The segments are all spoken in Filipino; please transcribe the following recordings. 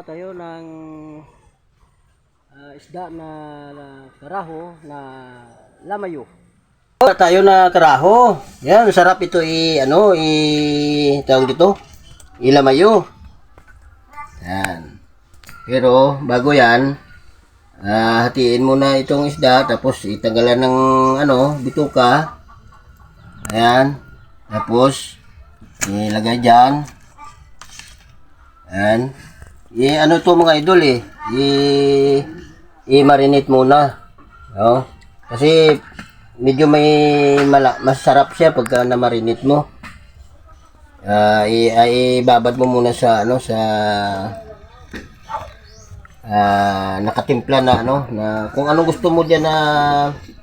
Tayo ng isda na karaho na lamayo. Tayo na karaho. Yan, sarap ito tawag dito, ilamayo. Yan. Pero bago yan, hatiin muna itong isda, tapos itanggalan ng bituka. Ayan. Tapos ilagay diyan. Ayan. To mga idol i-marinate muna. No? Kasi medyo masarap siya pagka na-marinate mo. Ibabad mo muna sa nakatimpla na na kung anong gusto mo diyan na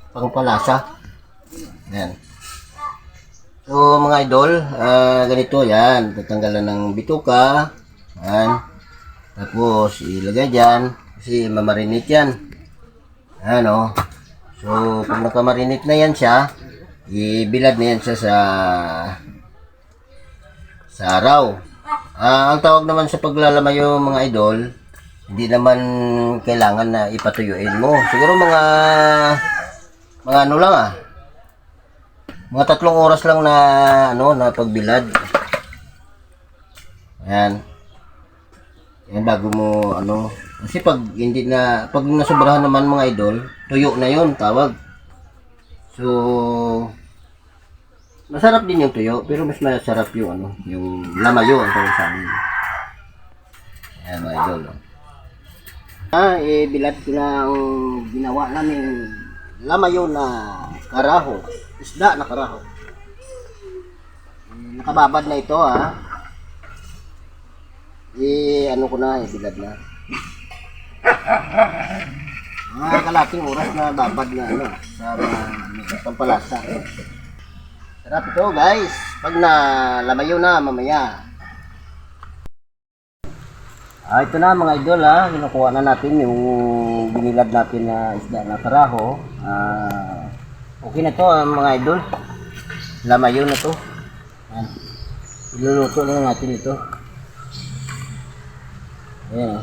pangpalasa. Yan. So mga idol, ganito yan, tatanggalan ng bituka. Yan. Tapos ilagay diyan kasi mamarinate yan. Ano? So pag nakamarinate na yan siya, ibilad na yan siya sa araw. Ang tawag naman sa paglalamayo mga idol, hindi naman kailangan na ipatuyuin mo. Siguro mga lang mga 3 oras lang na pagbilad. Ayan. Yan bago mo kasi pag nasobrahan naman mga idol, tuyo na yon tawag. So masarap din yung tuyo, pero mas masarap yung yung lamayo ang tawag sa amin. Ayan mga idol. Bilad ko na ang ginawa namin lamayo na karaho, isda na karaho. Nakababad na ito ko na, bilad na. Mga kalating oras na babad na sa pampalasa. Sarap ito guys, pag nalamayo na mamaya. Ito na mga idol kinukuha na natin yung binilad natin na isda na karaho. Okay na to mga idol. Lamayo na to. Iluluto na natin ito. Ayan.